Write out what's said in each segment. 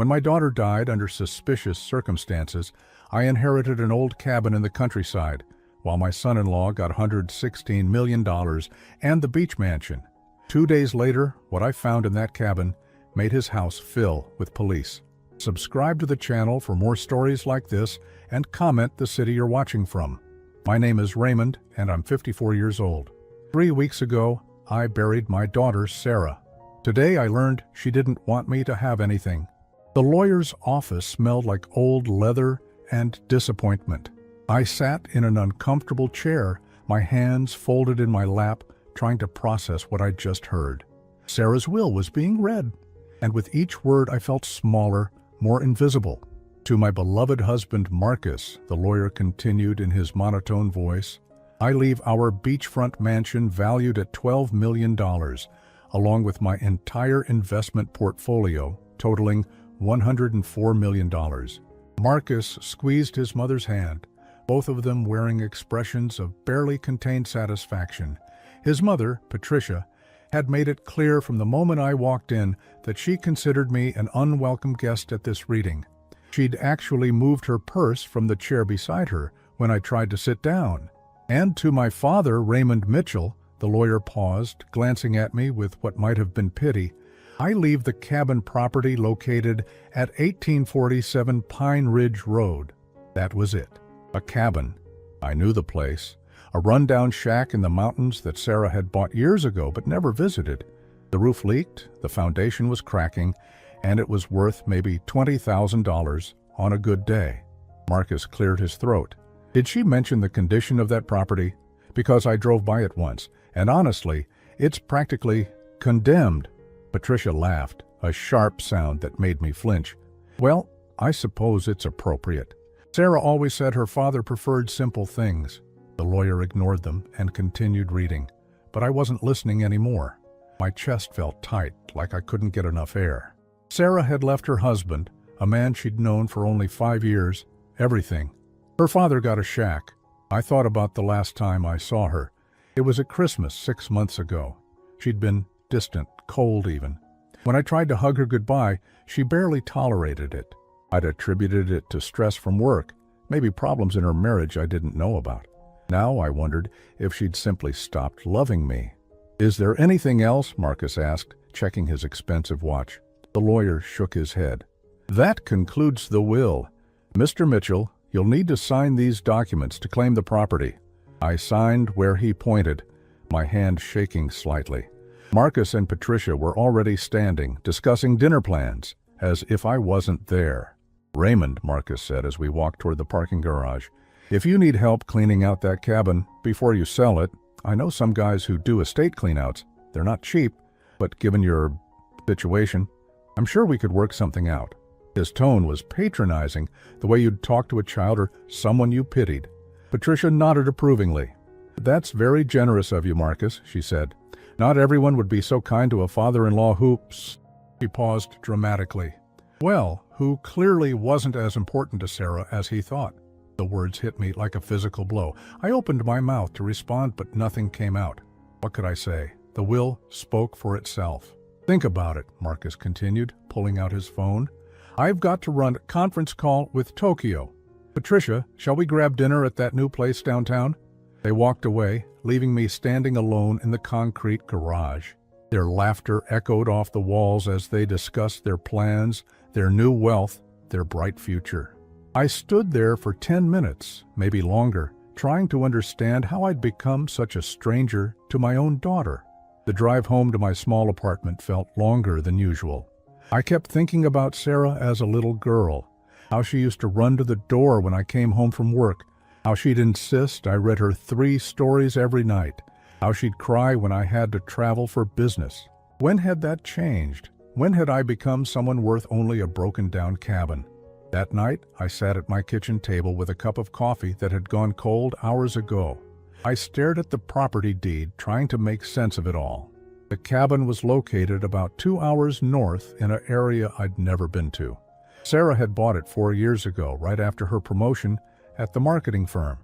When my daughter died under suspicious circumstances, I inherited an old cabin in the countryside, while my son-in-law got $116 million and the beach mansion. 2 days later, what I found in that cabin made his house fill with police. Subscribe to the channel for more stories like this and comment the city you're watching from. My name is Raymond and I'm 54 years old. 3 weeks ago, I buried my daughter, Sarah. Today I learned she didn't want me to have anything. The lawyer's office smelled like old leather and disappointment. I sat in an uncomfortable chair, my hands folded in my lap, trying to process what I'd just heard. Sarah's will was being read, and with each word I felt smaller, more invisible. To my beloved husband Marcus, the lawyer continued in his monotone voice, I leave our beachfront mansion valued at $12 million, along with my entire investment portfolio, totaling $104 million. Marcus squeezed his mother's hand, both of them wearing expressions of barely contained satisfaction. His mother, Patricia, had made it clear from the moment I walked in that she considered me an unwelcome guest at this reading. She'd actually moved her purse from the chair beside her when I tried to sit down. And to my father, Raymond Mitchell, the lawyer paused, glancing at me with what might have been pity. I leave the cabin property located at 1847 Pine Ridge Road. That was it. A cabin. I knew the place. A rundown shack in the mountains that Sarah had bought years ago but never visited. The roof leaked, the foundation was cracking, and it was worth maybe $20,000 on a good day. Marcus cleared his throat. Did she mention the condition of that property? Because I drove by it once, and honestly, it's practically condemned. Patricia laughed, a sharp sound that made me flinch. Well, I suppose it's appropriate. Sarah always said her father preferred simple things. The lawyer ignored them and continued reading, but I wasn't listening anymore. My chest felt tight, like I couldn't get enough air. Sarah had left her husband, a man she'd known for only 5 years, everything. Her father got a shack. I thought about the last time I saw her. It was at Christmas 6 months ago. She'd been distant, cold even. When I tried to hug her goodbye, she barely tolerated it. I'd attributed it to stress from work, maybe problems in her marriage I didn't know about. Now I wondered if she'd simply stopped loving me. Is there anything else? Marcus asked, checking his expensive watch. The lawyer shook his head. That concludes the will. Mr. Mitchell, you'll need to sign these documents to claim the property. I signed where he pointed, my hand shaking slightly. Marcus and Patricia were already standing, discussing dinner plans, as if I wasn't there. Raymond, Marcus said as we walked toward the parking garage, if you need help cleaning out that cabin before you sell it, I know some guys who do estate cleanouts. They're not cheap, but given your situation, I'm sure we could work something out. His tone was patronizing, the way you'd talk to a child or someone you pitied. Patricia nodded approvingly. That's very generous of you, Marcus, she said. Not everyone would be so kind to a father-in-law who... He paused dramatically. Well, who clearly wasn't as important to Sarah as he thought. The words hit me like a physical blow. I opened my mouth to respond, but nothing came out. What could I say? The will spoke for itself. Think about it, Marcus continued, pulling out his phone. I've got to run a conference call with Tokyo. Patricia, shall we grab dinner at that new place downtown? They walked away, leaving me standing alone in the concrete garage. Their laughter echoed off the walls as they discussed their plans, their new wealth, their bright future. I stood there for 10 minutes, maybe longer, trying to understand how I'd become such a stranger to my own daughter. The drive home to my small apartment felt longer than usual. I kept thinking about Sarah as a little girl, how she used to run to the door when I came home from work, how she'd insist I read her 3 stories every night, how she'd cry when I had to travel for business. When had that changed? When had I become someone worth only a broken-down cabin? That night, I sat at my kitchen table with a cup of coffee that had gone cold hours ago. I stared at the property deed, trying to make sense of it all. The cabin was located about 2 hours north in an area I'd never been to. Sarah had bought it 4 years ago, right after her promotion at the marketing firm.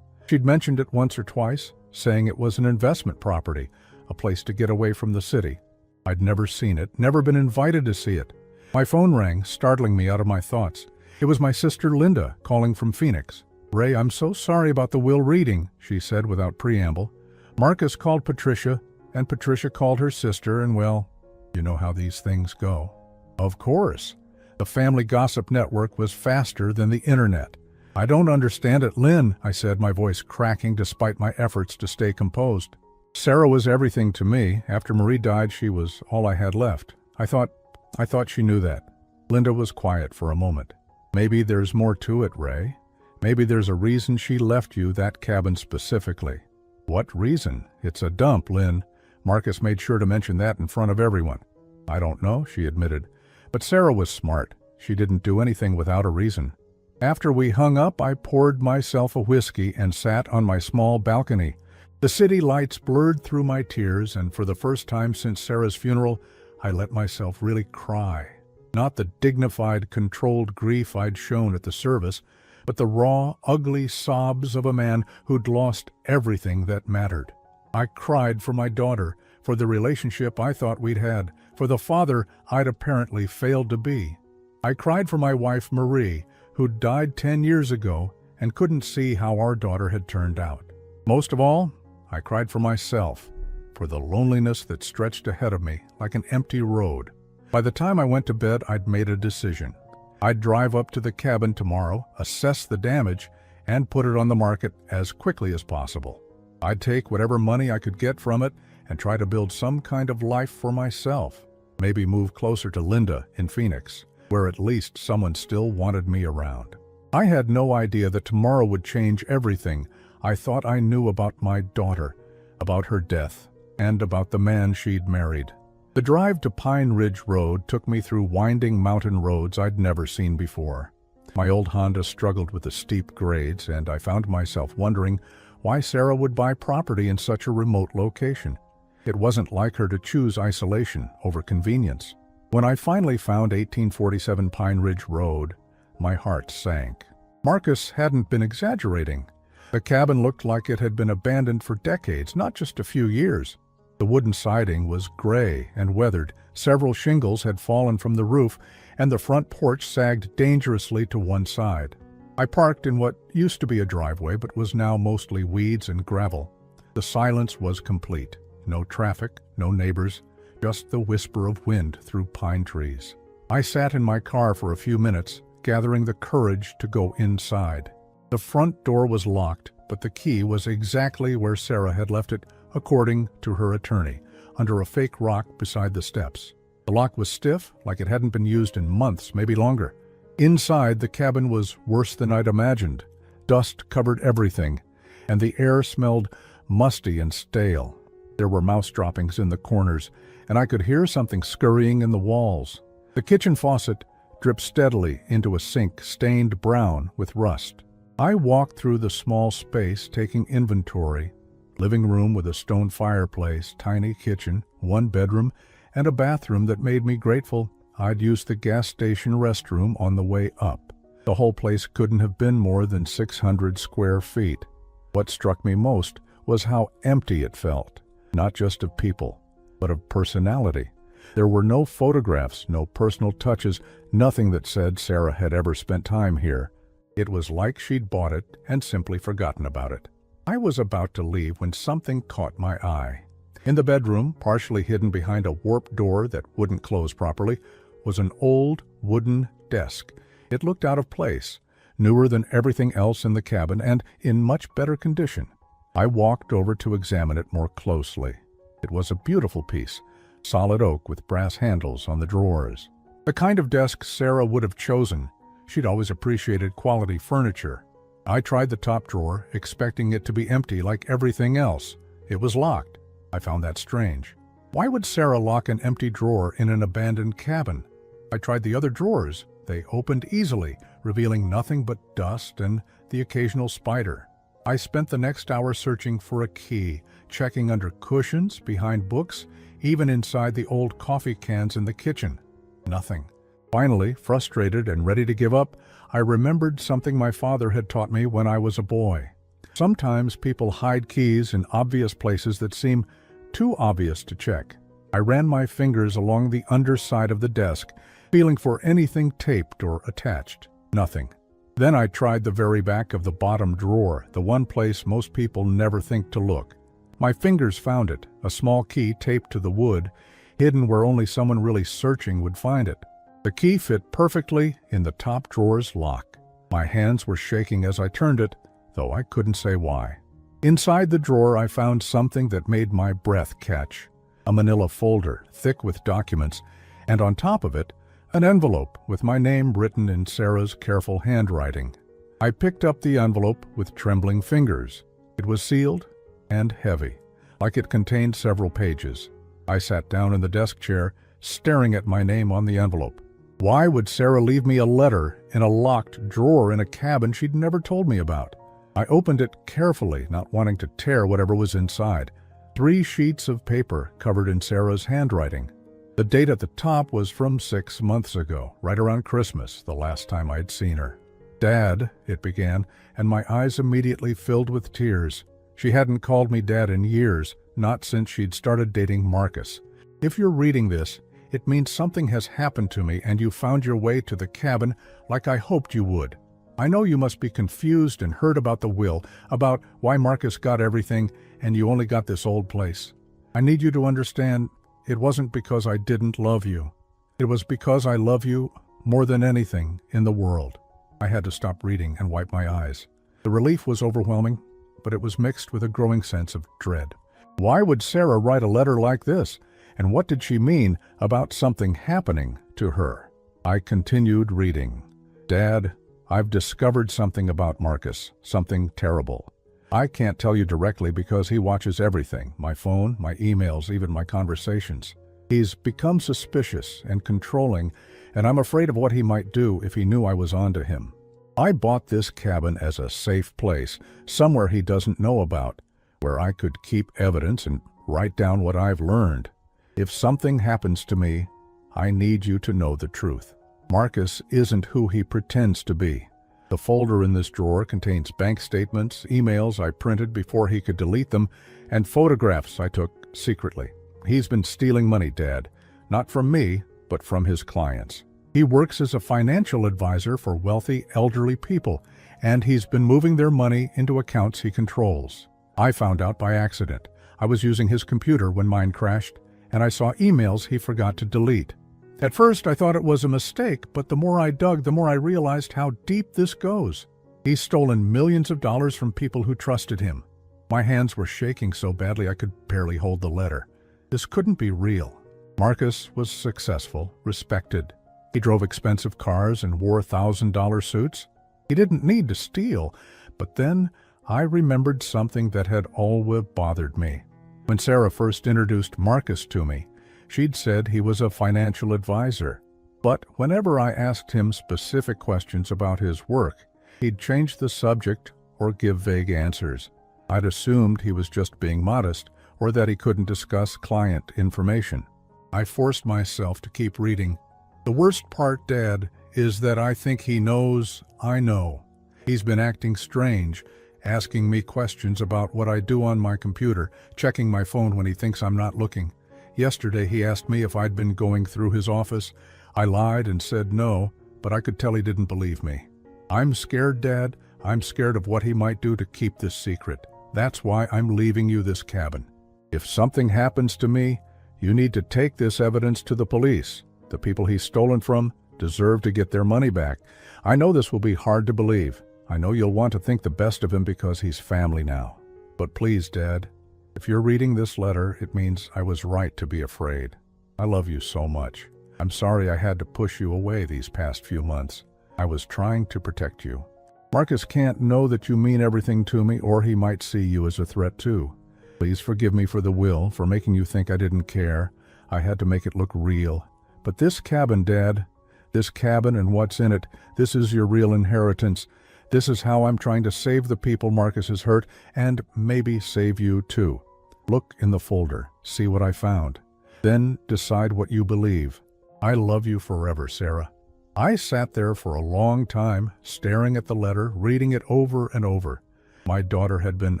She'd mentioned it once or twice, saying it was an investment property, a place to get away from the city. I'd never seen it, never been invited to see it. My phone rang, startling me out of my thoughts. It was my sister Linda calling from Phoenix. "Ray, I'm so sorry about the will reading," she said without preamble. "Marcus called Patricia, and Patricia called her sister, and well, you know how these things go." Of course. The family gossip network was faster than the internet. "I don't understand it, Lynn," I said, my voice cracking despite my efforts to stay composed. "Sarah was everything to me. After Marie died, she was all I had left. I thought she knew that." Linda was quiet for a moment. "Maybe there's more to it, Ray. Maybe there's a reason she left you that cabin specifically." "What reason? It's a dump, Lynn." Marcus made sure to mention that in front of everyone. "I don't know," she admitted. "But Sarah was smart. She didn't do anything without a reason." After we hung up, I poured myself a whiskey and sat on my small balcony. The city lights blurred through my tears, and for the first time since Sarah's funeral, I let myself really cry. Not the dignified, controlled grief I'd shown at the service, but the raw, ugly sobs of a man who'd lost everything that mattered. I cried for my daughter, for the relationship I thought we'd had, for the father I'd apparently failed to be. I cried for my wife Marie, who died 10 years ago and couldn't see how our daughter had turned out. Most of all, I cried for myself, for the loneliness that stretched ahead of me like an empty road. By the time I went to bed, I'd made a decision. I'd drive up to the cabin tomorrow, assess the damage, and put it on the market as quickly as possible. I'd take whatever money I could get from it and try to build some kind of life for myself. Maybe move closer to Linda in Phoenix, where at least someone still wanted me around. I had no idea that tomorrow would change everything I thought I knew about my daughter, about her death, and about the man she'd married. The drive to Pine Ridge Road took me through winding mountain roads I'd never seen before. My old Honda struggled with the steep grades, and I found myself wondering why Sarah would buy property in such a remote location. It wasn't like her to choose isolation over convenience. When I finally found 1847 Pine Ridge Road, my heart sank. Marcus hadn't been exaggerating. The cabin looked like it had been abandoned for decades, not just a few years. The wooden siding was gray and weathered, several shingles had fallen from the roof, and the front porch sagged dangerously to one side. I parked in what used to be a driveway but was now mostly weeds and gravel. The silence was complete. No traffic, no neighbors, just the whisper of wind through pine trees. I sat in my car for a few minutes, gathering the courage to go inside. The front door was locked, but the key was exactly where Sarah had left it, according to her attorney, under a fake rock beside the steps. The lock was stiff, like it hadn't been used in months, maybe longer. Inside, the cabin was worse than I'd imagined. Dust covered everything, and the air smelled musty and stale. There were mouse droppings in the corners, and I could hear something scurrying in the walls. The kitchen faucet dripped steadily into a sink stained brown with rust. I walked through the small space, taking inventory. Living room with a stone fireplace, tiny kitchen, one bedroom, and a bathroom that made me grateful I'd used the gas station restroom on the way up. The whole place couldn't have been more than 600 square feet. What struck me most was how empty it felt, not just of people, but of personality. There were no photographs, no personal touches, nothing that said Sarah had ever spent time here. It was like she'd bought it and simply forgotten about it. I was about to leave when something caught my eye. In the bedroom, partially hidden behind a warped door that wouldn't close properly, was an old wooden desk. It looked out of place, newer than everything else in the cabin and in much better condition. I walked over to examine it more closely. It was a beautiful piece, solid oak with brass handles on the drawers. The kind of desk Sarah would have chosen. She'd always appreciated quality furniture. I tried the top drawer, expecting it to be empty like everything else. It was locked. I found that strange. Why would Sarah lock an empty drawer in an abandoned cabin? I tried the other drawers. They opened easily, revealing nothing but dust and the occasional spider. I spent the next hour searching for a key, checking under cushions, behind books, even inside the old coffee cans in the kitchen. Nothing. Finally, frustrated and ready to give up, I remembered something my father had taught me when I was a boy. Sometimes people hide keys in obvious places that seem too obvious to check. I ran my fingers along the underside of the desk, feeling for anything taped or attached. Nothing. Then I tried the very back of the bottom drawer, the one place most people never think to look. My fingers found it, a small key taped to the wood, hidden where only someone really searching would find it. The key fit perfectly in the top drawer's lock. My hands were shaking as I turned it, though I couldn't say why. Inside the drawer I found something that made my breath catch. A manila folder, thick with documents, and on top of it, an envelope with my name written in Sarah's careful handwriting. I picked up the envelope with trembling fingers. It was sealed and heavy, like it contained several pages. I sat down in the desk chair, staring at my name on the envelope. Why would Sarah leave me a letter in a locked drawer in a cabin she'd never told me about? I opened it carefully, not wanting to tear whatever was inside. 3 sheets of paper covered in Sarah's handwriting. The date at the top was from 6 months ago, right around Christmas, the last time I'd seen her. "Dad," it began, and my eyes immediately filled with tears. She hadn't called me Dad in years, not since she'd started dating Marcus. "If you're reading this, it means something has happened to me and you found your way to the cabin like I hoped you would. I know you must be confused and hurt about the will, about why Marcus got everything and you only got this old place. I need you to understand, it wasn't because I didn't love you. It was because I love you more than anything in the world." I had to stop reading and wipe my eyes. The relief was overwhelming, but it was mixed with a growing sense of dread. Why would Sarah write a letter like this? And what did she mean about something happening to her? I continued reading. "Dad, I've discovered something about Marcus, something terrible. I can't tell you directly because he watches everything, my phone, my emails, even my conversations. He's become suspicious and controlling, and I'm afraid of what he might do if he knew I was onto him. I bought this cabin as a safe place, somewhere he doesn't know about, where I could keep evidence and write down what I've learned. If something happens to me, I need you to know the truth. Marcus isn't who he pretends to be. The folder in this drawer contains bank statements, emails I printed before he could delete them, and photographs I took secretly. He's been stealing money, Dad, not from me, but from his clients. He works as a financial advisor for wealthy, elderly people, and he's been moving their money into accounts he controls. I found out by accident. I was using his computer when mine crashed, and I saw emails he forgot to delete. At first, I thought it was a mistake, but the more I dug, the more I realized how deep this goes. He's stolen millions of dollars from people who trusted him. My hands were shaking so badly I could barely hold the letter. This couldn't be real. Marcus was successful, respected. He drove expensive cars and wore $1,000 suits. He didn't need to steal, but then I remembered something that had always bothered me. When Sarah first introduced Marcus to me, she'd said he was a financial advisor. But whenever I asked him specific questions about his work, he'd change the subject or give vague answers. I'd assumed he was just being modest or that he couldn't discuss client information. I forced myself to keep reading. The worst part, Dad, is that I think he knows I know. He's been acting strange, asking me questions about what I do on my computer, checking my phone when he thinks I'm not looking. Yesterday he asked me if I'd been going through his office. I lied and said no, but I could tell he didn't believe me. I'm scared, Dad. I'm scared of what he might do to keep this secret. That's why I'm leaving you this cabin. If something happens to me, you need to take this evidence to the police. The people he's stolen from deserve to get their money back. I know this will be hard to believe. I know you'll want to think the best of him because he's family now. But please, Dad, if you're reading this letter, it means I was right to be afraid. I love you so much. I'm sorry I had to push you away these past few months. I was trying to protect you. Marcus can't know that you mean everything to me, or he might see you as a threat too. Please forgive me for the will, for making you think I didn't care. I had to make it look real. But this cabin, Dad, this cabin and what's in it, this is your real inheritance. This is how I'm trying to save the people Marcus has hurt, and maybe save you too. Look in the folder, see what I found. Then decide what you believe. I love you forever, Sarah. I sat there for a long time, staring at the letter, reading it over and over. My daughter had been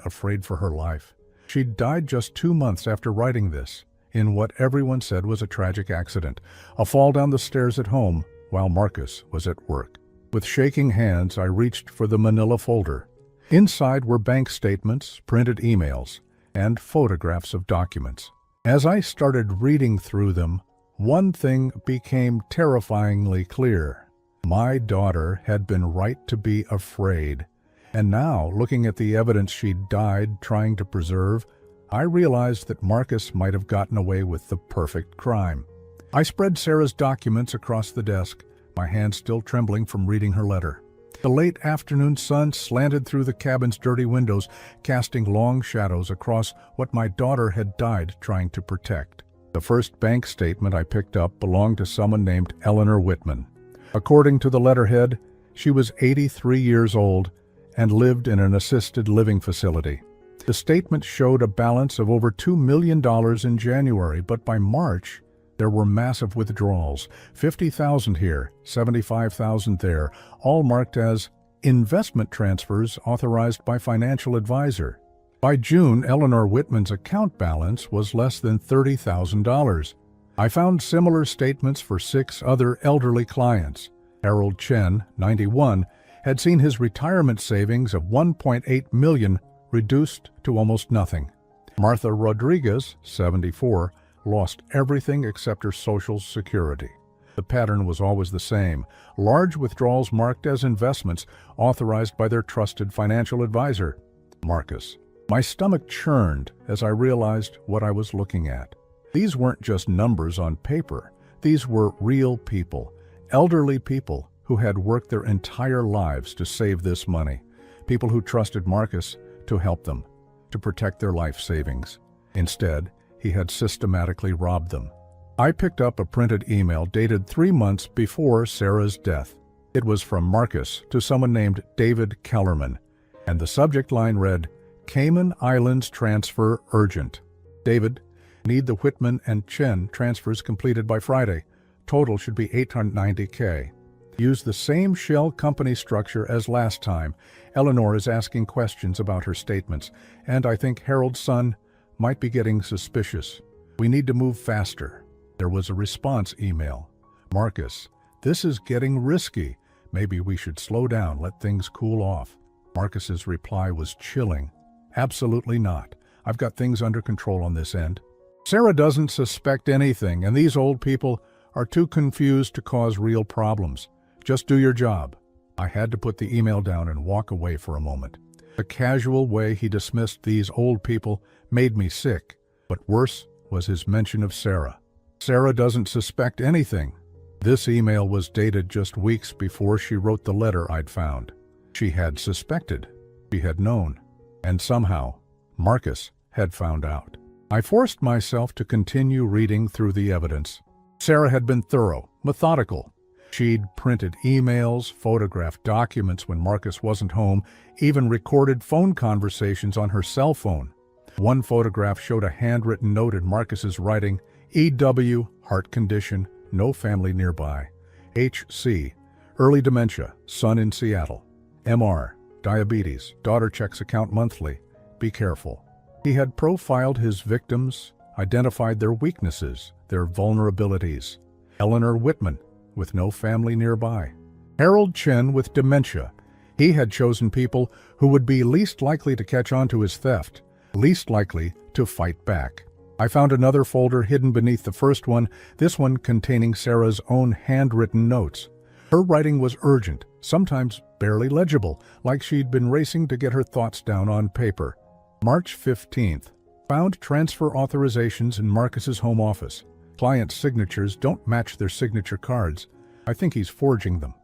afraid for her life. She'd died just 2 months after writing this. in what everyone said was a tragic accident, a fall down the stairs at home while Marcus was at work. With shaking hands, I reached for the manila folder. Inside were bank statements, printed emails, and photographs of documents. As I started reading through them, one thing became terrifyingly clear. My daughter had been right to be afraid. And now, looking at the evidence she'd died trying to preserve, I realized that Marcus might have gotten away with the perfect crime. I spread Sarah's documents across the desk, my hand still trembling from reading her letter. The late afternoon sun slanted through the cabin's dirty windows, casting long shadows across what my daughter had died trying to protect. The first bank statement I picked up belonged to someone named Eleanor Whitman. According to the letterhead, she was 83 years old and lived in an assisted living facility. The statement showed a balance of over $2 million in January, but by March, there were massive withdrawals, $50,000 here, $75,000 there, all marked as investment transfers authorized by financial advisor. By June, Eleanor Whitman's account balance was less than $30,000. I found similar statements for 6 other elderly clients. Harold Chen, 91, had seen his retirement savings of $1.8 million reduced to almost nothing. Martha Rodriguez, 74, lost everything except her Social Security. The pattern was always the same: large withdrawals marked as investments authorized by their trusted financial advisor, Marcus. My stomach churned as I realized what I was looking at. These weren't just numbers on paper. These were real people, elderly people who had worked their entire lives to save this money, people who trusted Marcus to help them, to protect their life savings. Instead, he had systematically robbed them. I picked up a printed email dated 3 months before Sarah's death. It was from Marcus to someone named David Kellerman, and the subject line read, "Cayman Islands transfer urgent. David, need the Whitman and Chen transfers completed by Friday. Total should be $890K. Use the same shell company structure as last time. Eleanor is asking questions about her statements, and I think Harold's son might be getting suspicious. We need to move faster." There was a response email. "Marcus, this is getting risky. Maybe we should slow down, let things cool off." Marcus's reply was chilling. "Absolutely not. I've got things under control on this end. Sarah doesn't suspect anything, and these old people are too confused to cause real problems. Just do your job." I had to put the email down and walk away for a moment. The casual way he dismissed these old people made me sick, but worse was his mention of Sarah. Sarah doesn't suspect anything. This email was dated just weeks before she wrote the letter I'd found. She had suspected, she had known, and somehow Marcus had found out. I forced myself to continue reading through the evidence. Sarah had been thorough, methodical. She'd printed emails, photographed documents when Marcus wasn't home, even recorded phone conversations on her cell phone. One photograph showed a handwritten note in Marcus's writing: EW, heart condition, no family nearby. HC, early dementia, son in Seattle. MR, diabetes, daughter checks account monthly. Be careful. He had profiled his victims, identified their weaknesses, their vulnerabilities. Eleanor Whitman, with no family nearby. Harold Chen with dementia. He had chosen people who would be least likely to catch on to his theft, least likely to fight back. I found another folder hidden beneath the first one, this one containing Sarah's own handwritten notes. Her writing was urgent, sometimes barely legible, like she'd been racing to get her thoughts down on paper. March 15th. Found transfer authorizations in Marcus's home office. Clients' signatures don't match their signature cards. I think he's forging them.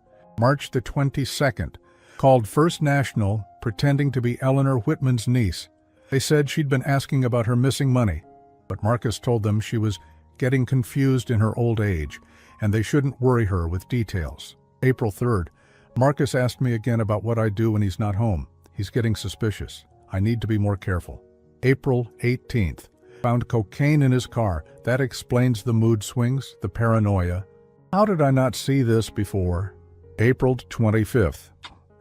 March the 22nd. Called First National, pretending to be Eleanor Whitman's niece. They said she'd been asking about her missing money, but Marcus told them she was getting confused in her old age, and they shouldn't worry her with details. April 3rd. Marcus asked me again about what I do when he's not home. He's getting suspicious. I need to be more careful. April 18th. Found cocaine in his car. That explains the mood swings, the paranoia. How did I not see this before? April 25th.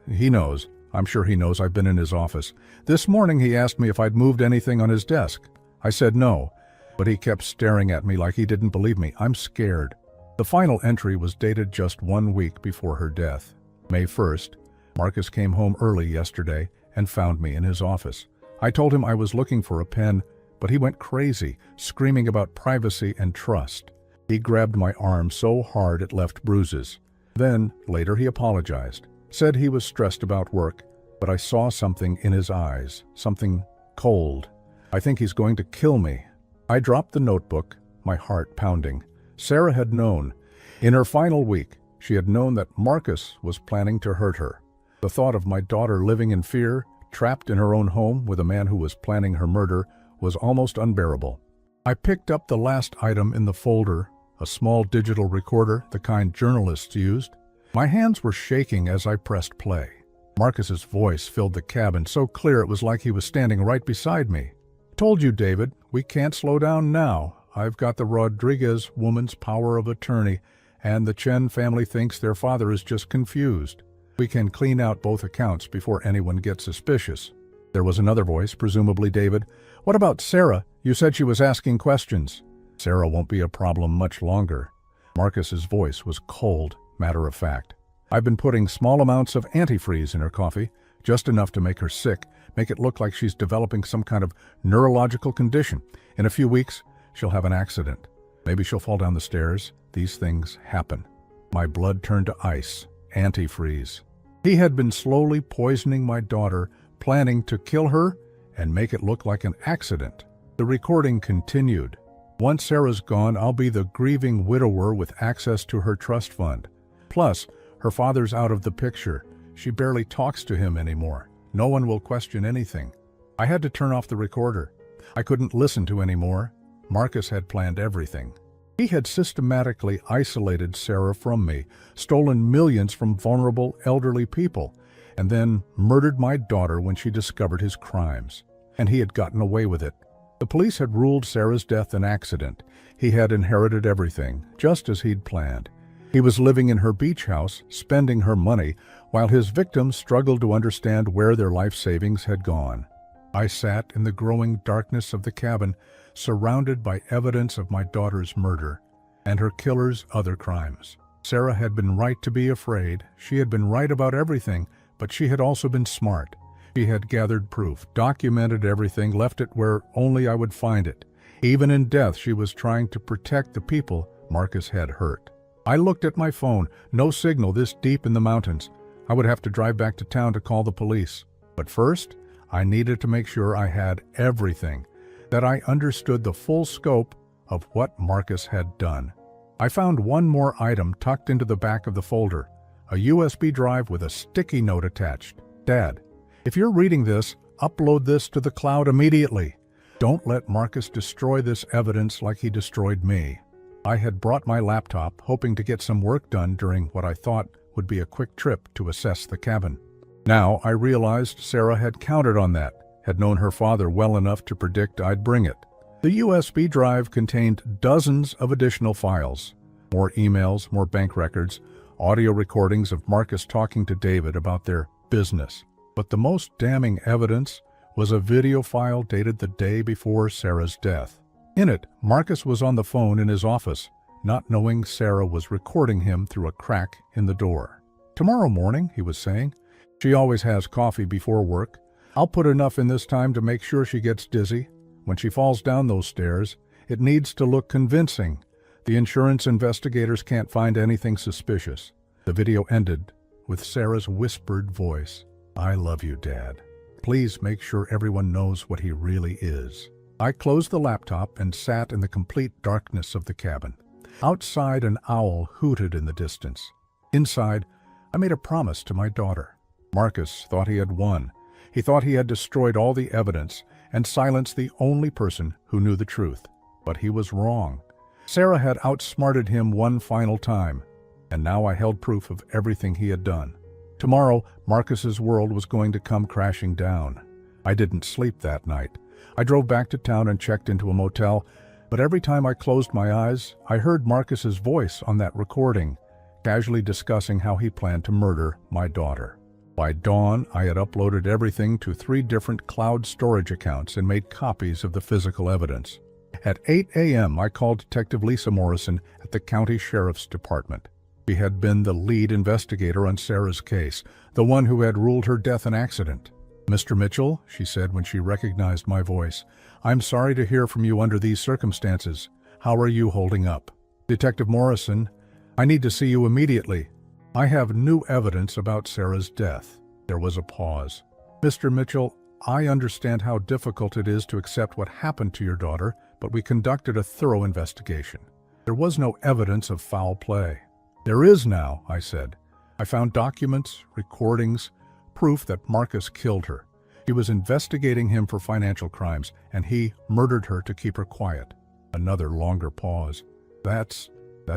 He knows. I'm sure he knows I've been in his office. This morning he asked me if I'd moved anything on his desk. I said no, But he kept staring at me like he didn't believe me. I'm scared. The final entry was dated just 1 week before her death. May 1st, Marcus came home early yesterday and found me in his office. I told him I was looking for a pen, but he went crazy, screaming about privacy and trust. He grabbed my arm so hard it left bruises. Then, later he apologized, said he was stressed about work, but I saw something in his eyes, something cold. I think he's going to kill me. I dropped the notebook, my heart pounding. Sarah had known. In her final week, she had known that Marcus was planning to hurt her. The thought of my daughter living in fear, trapped in her own home with a man who was planning her murder, was almost unbearable. I picked up the last item in the folder, a small digital recorder, the kind journalists used. My hands were shaking as I pressed play. Marcus's voice filled the cabin so clear it was like he was standing right beside me. "Told you, David, we can't slow down now. I've got the Rodriguez woman's power of attorney, and the Chen family thinks their father is just confused. We can clean out both accounts before anyone gets suspicious." There was another voice, presumably David. "What about Sarah? You said she was asking questions." "Sarah won't be a problem much longer." Marcus's voice was cold, matter-of-fact. "I've been putting small amounts of antifreeze in her coffee, just enough to make her sick, make it look like she's developing some kind of neurological condition. In a few weeks, she'll have an accident. Maybe she'll fall down the stairs. These things happen." My blood turned to ice. Antifreeze. He had been slowly poisoning my daughter, planning to kill her and make it look like an accident. The recording continued. "Once Sarah's gone, I'll be the grieving widower with access to her trust fund. Plus, her father's out of the picture. She barely talks to him anymore. No one will question anything." I had to turn off the recorder. I couldn't listen to any more. Marcus had planned everything. He had systematically isolated Sarah from me, stolen millions from vulnerable elderly people, and then murdered my daughter when she discovered his crimes. And he had gotten away with it. The police had ruled Sarah's death an accident. He had inherited everything, just as he'd planned. He was living in her beach house, spending her money, while his victims struggled to understand where their life savings had gone. I sat in the growing darkness of the cabin, surrounded by evidence of my daughter's murder and her killer's other crimes. Sarah had been right to be afraid. She had been right about everything, but she had also been smart. She had gathered proof, documented everything, left it where only I would find it. Even in death, she was trying to protect the people Marcus had hurt. I looked at my phone. No signal this deep in the mountains. I would have to drive back to town to call the police. But first, I needed to make sure I had everything, that I understood the full scope of what Marcus had done. I found one more item tucked into the back of the folder, a USB drive with a sticky note attached. "Dad, if you're reading this, upload this to the cloud immediately. Don't let Marcus destroy this evidence like he destroyed me." I had brought my laptop, hoping to get some work done during what I thought would be a quick trip to assess the cabin. Now I realized Sarah had counted on that, had known her father well enough to predict I'd bring it. The USB drive contained dozens of additional files. More emails, more bank records, audio recordings of Marcus talking to David about their business. But the most damning evidence was a video file dated the day before Sarah's death. In it, Marcus was on the phone in his office, not knowing Sarah was recording him through a crack in the door. "Tomorrow morning," he was saying, "she always has coffee before work. I'll put enough in this time to make sure she gets dizzy. When she falls down those stairs, it needs to look convincing. The insurance investigators can't find anything suspicious." The video ended with Sarah's whispered voice. "I love you, Dad. Please make sure everyone knows what he really is." I closed the laptop and sat in the complete darkness of the cabin. Outside, an owl hooted in the distance. Inside, I made a promise to my daughter. Marcus thought he had won. He thought he had destroyed all the evidence and silenced the only person who knew the truth. But he was wrong. Sarah had outsmarted him one final time, and now I held proof of everything he had done. Tomorrow, Marcus's world was going to come crashing down. I didn't sleep that night. I drove back to town and checked into a motel, but every time I closed my eyes, I heard Marcus's voice on that recording, casually discussing how he planned to murder my daughter. By dawn, I had uploaded everything to 3 different cloud storage accounts and made copies of the physical evidence. At 8 a.m., I called Detective Lisa Morrison at the County Sheriff's Department. She had been the lead investigator on Sarah's case, the one who had ruled her death an accident. "Mr. Mitchell," she said when she recognized my voice, "I'm sorry to hear from you under these circumstances. How are you holding up?" "Detective Morrison, I need to see you immediately. I have new evidence about Sarah's death." There was a pause. "Mr. Mitchell, I understand how difficult it is to accept what happened to your daughter, but we conducted a thorough investigation. There was no evidence of foul play." "There is now," I said. "I found documents, recordings, proof that Marcus killed her. He was investigating him for financial crimes, and he murdered her to keep her quiet." Another longer pause. That's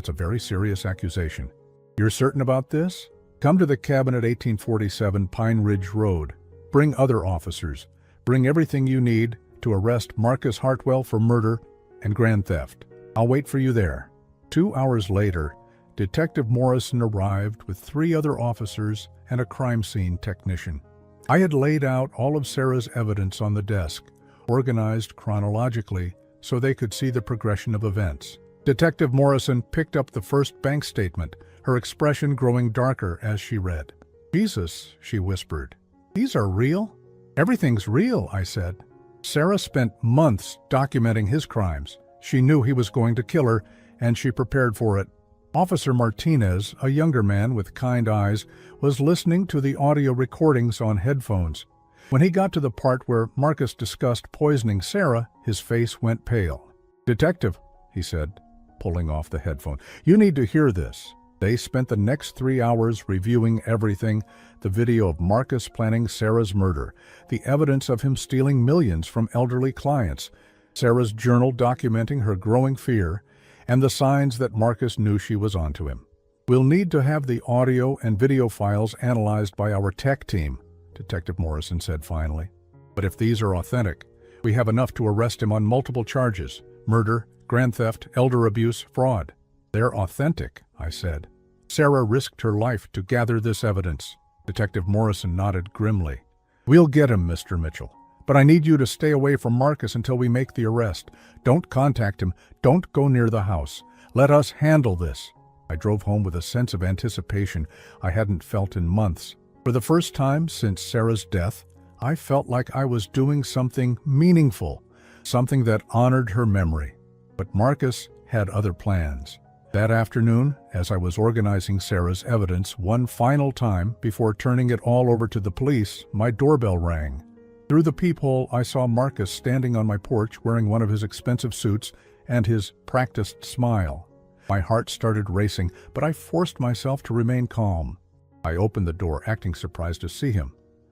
a very serious accusation." "You're certain about this? Come to the cabin at 1847 Pine Ridge Road. Bring other officers. Bring everything you need to arrest Marcus Hartwell for murder and grand theft. I'll wait for you there." 2 hours later, Detective Morrison arrived with 3 other officers and a crime scene technician. I had laid out all of Sarah's evidence on the desk, organized chronologically so they could see the progression of events. Detective Morrison picked up the first bank statement, her expression growing darker as she read. "Jesus," she whispered. "These are real?" "Everything's real," I said. "Sarah spent months documenting his crimes. She knew he was going to kill her, and she prepared for it." Officer Martinez, a younger man with kind eyes, was listening to the audio recordings on headphones. When he got to the part where Marcus discussed poisoning Sarah, his face went pale. "Detective," he said, pulling off the headphone, "you need to hear this." They spent the next 3 hours reviewing everything: the video of Marcus planning Sarah's murder, the evidence of him stealing millions from elderly clients, Sarah's journal documenting her growing fear, and the signs that Marcus knew she was onto him. "We'll need to have the audio and video files analyzed by our tech team," Detective Morrison said finally. "But if these are authentic, we have enough to arrest him on multiple charges: murder, grand theft, elder abuse, fraud." "They're authentic," I said. "Sarah risked her life to gather this evidence." Detective Morrison nodded grimly. "We'll get him, Mr. Mitchell. But I need you to stay away from Marcus until we make the arrest. Don't contact him. Don't go near the house. Let us handle this." I drove home with a sense of anticipation I hadn't felt in months. For the first time since Sarah's death, I felt like I was doing something meaningful, something that honored her memory. But Marcus had other plans. That afternoon, as I was organizing Sarah's evidence one final time before turning it all over to the police, my doorbell rang. Through the peephole, I saw Marcus standing on my porch wearing one of his expensive suits and his practiced smile. My heart started racing, but I forced myself to remain calm. I opened the door, acting surprised to see him.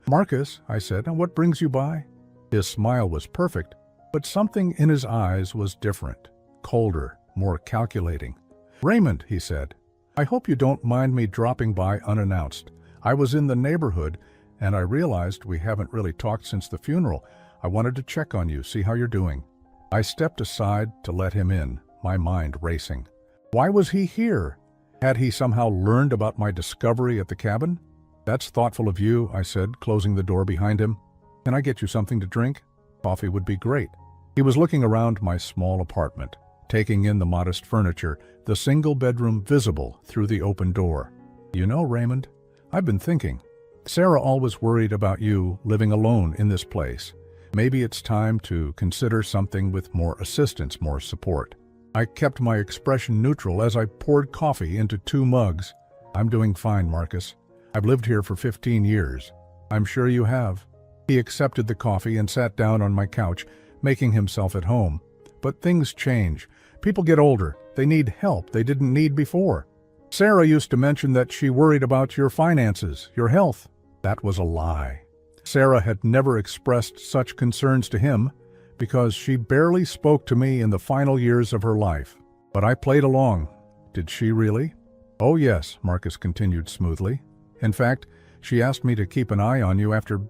"Marcus," I said, "and what brings you by?" His smile was perfect, but something in his eyes was different, colder, more calculating. "Raymond," he said, "I hope you don't mind me dropping by unannounced. I was in the neighborhood, and I realized we haven't really talked since the funeral. I wanted to check on you, see how you're doing." I stepped aside to let him in, my mind racing. Why was he here? Had he somehow learned about my discovery at the cabin? "That's thoughtful of you," I said, closing the door behind him. "Can I get you something to drink? Coffee would be great." He was looking around my small apartment, taking in the modest furniture, the single bedroom visible through the open door. "You know, Raymond, I've been thinking. Sarah always worried about you living alone in this place. Maybe it's time to consider something with more assistance, more support." I kept my expression neutral as I poured coffee into 2 mugs. "I'm doing fine, Marcus. I've lived here for 15 years. "I'm sure you have." He accepted the coffee and sat down on my couch, making himself at home. "But things change. People get older. They need help they didn't need before. Sarah used to mention that she worried about your finances, your health." That was a lie. Sarah had never expressed such concerns to him because she barely spoke to me in the final years of her life. But I played along. Did she really? "Oh yes," Marcus continued smoothly. "In fact, she asked me to keep an eye on you after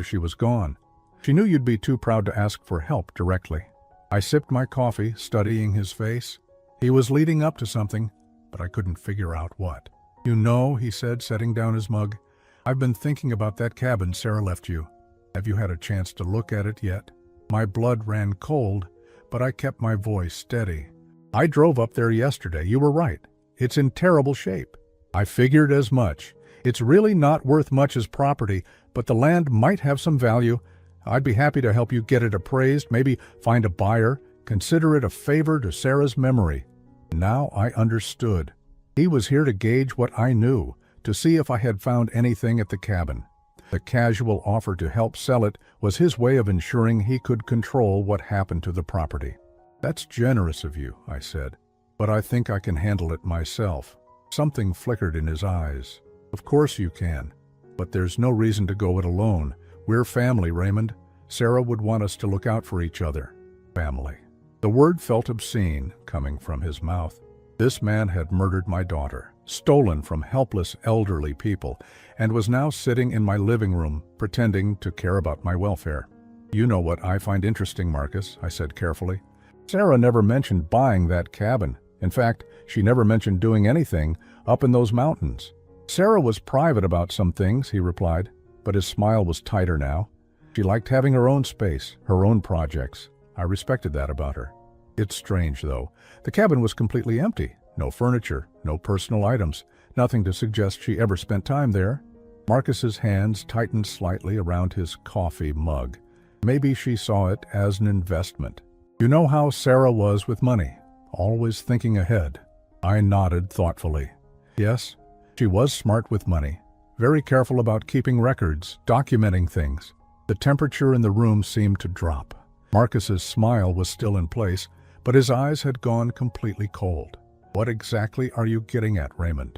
she was gone. She knew you'd be too proud to ask for help directly." I sipped my coffee, studying his face. He was leading up to something, but I couldn't figure out what. "You know," he said, setting down his mug, "I've been thinking about that cabin Sarah left you. Have you had a chance to look at it yet?" My blood ran cold, but I kept my voice steady. "I drove up there yesterday. You were right. It's in terrible shape. I figured as much. It's really not worth much as property, but the land might have some value. I'd be happy to help you get it appraised, maybe find a buyer. Consider it a favor to Sarah's memory." Now I understood. He was here to gauge what I knew, to see if I had found anything at the cabin. The casual offer to help sell it was his way of ensuring he could control what happened to the property. "That's generous of you," I said, "but I think I can handle it myself." Something flickered in his eyes. "Of course you can, but there's no reason to go it alone. We're family, Raymond. Sarah would want us to look out for each other." Family. The word felt obscene coming from his mouth. This man had murdered my daughter, stolen from helpless elderly people, and was now sitting in my living room pretending to care about my welfare. "You know what I find interesting, Marcus," I said carefully. "Sarah never mentioned buying that cabin. In fact, she never mentioned doing anything up in those mountains." "Sarah was private about some things," he replied, but his smile was tighter now. "She liked having her own space, her own projects. I respected that about her." It's strange, though. The cabin was completely empty. No furniture, no personal items, nothing to suggest she ever spent time there. Marcus's hands tightened slightly around his coffee mug. Maybe she saw it as an investment. "You know how Sarah was with money, always thinking ahead." I nodded thoughtfully. "Yes, she was smart with money, very careful about keeping records, documenting things." The temperature in the room seemed to drop. Marcus's smile was still in place, but his eyes had gone completely cold. "What exactly are you getting at, Raymond?"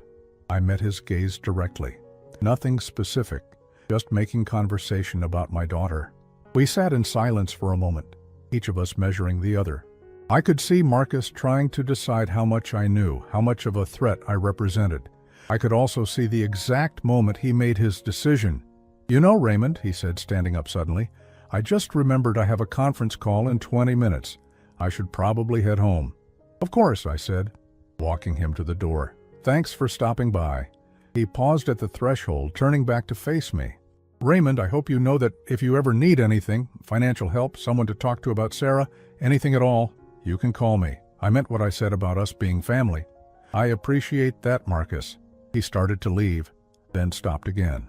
I met his gaze directly. "Nothing specific, just making conversation about my daughter." We sat in silence for a moment, each of us measuring the other. I could see Marcus trying to decide how much I knew, how much of a threat I represented. I could also see the exact moment he made his decision. "You know, Raymond," he said, standing up suddenly, "I just remembered I have a conference call in 20 minutes. I should probably head home." "Of course," I said, walking him to the door. "Thanks for stopping by." He paused at the threshold, turning back to face me. "Raymond, I hope you know that if you ever need anything, financial help, someone to talk to about Sarah, anything at all, you can call me. I meant what I said about us being family." "I appreciate that, Marcus." He started to leave, then stopped again.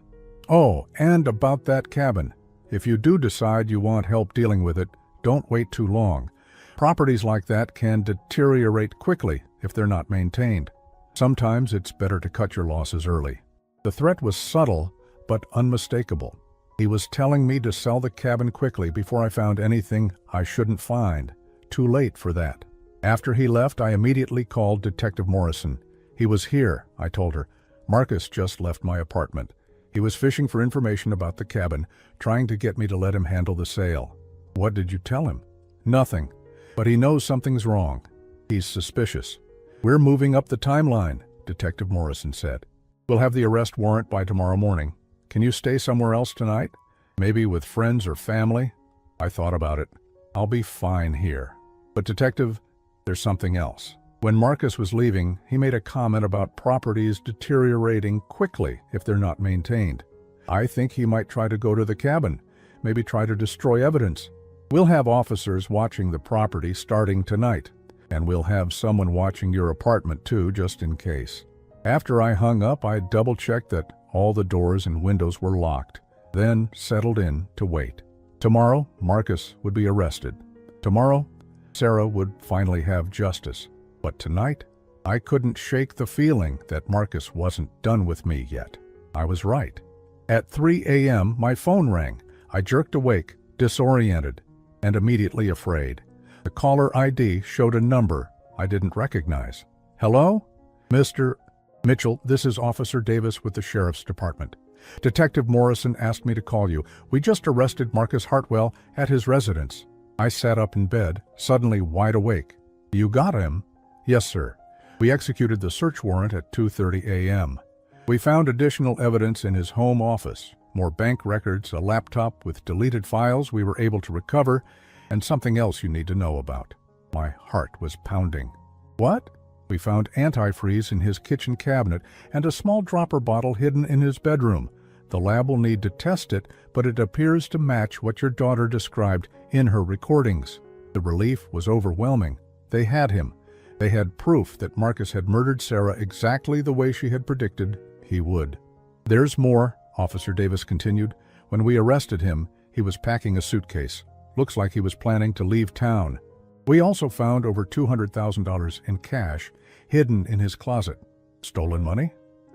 "Oh, and about that cabin. If you do decide you want help dealing with it, don't wait too long. Properties like that can deteriorate quickly if they're not maintained. Sometimes it's better to cut your losses early." The threat was subtle, but unmistakable. He was telling me to sell the cabin quickly before I found anything I shouldn't find. Too late for that. After he left, I immediately called Detective Morrison. "He was here," I told her. "Marcus just left my apartment. He was fishing for information about the cabin, trying to get me to let him handle the sale." "What did you tell him?" "Nothing. But he knows something's wrong. He's suspicious." "We're moving up the timeline," Detective Morrison said. "We'll have the arrest warrant by tomorrow morning. Can you stay somewhere else tonight? Maybe with friends or family?" I thought about it. "I'll be fine here. But Detective, there's something else." When Marcus was leaving, he made a comment about properties deteriorating quickly if they're not maintained. I think he might try to go to the cabin, maybe try to destroy evidence. "We'll have officers watching the property starting tonight, and we'll have someone watching your apartment too, just in case." After I hung up, I double-checked that all the doors and windows were locked, then settled in to wait. Tomorrow, Marcus would be arrested. Tomorrow, Sarah would finally have justice. But tonight, I couldn't shake the feeling that Marcus wasn't done with me yet. I was right. At 3 a.m., my phone rang. I jerked awake, disoriented, and immediately afraid. The caller ID showed a number I didn't recognize. "Hello? Mr. Mitchell, this is Officer Davis with the Sheriff's Department. Detective Morrison asked me to call you. We just arrested Marcus Hartwell at his residence." I sat up in bed, suddenly wide awake. "You got him?" "Yes, sir. We executed the search warrant at 2:30 a.m. We found additional evidence in his home office, more bank records, a laptop with deleted files we were able to recover, and something else you need to know about." My heart was pounding. "What?" "We found antifreeze in his kitchen cabinet and a small dropper bottle hidden in his bedroom. The lab will need to test it, but it appears to match what your daughter described in her recordings." The relief was overwhelming. They had him. They had proof that Marcus had murdered Sarah exactly the way she had predicted he would. "There's more," Officer Davis continued. "When we arrested him, he was packing a suitcase. Looks like he was planning to leave town. We also found over $200,000 in cash hidden in his closet. Stolen money?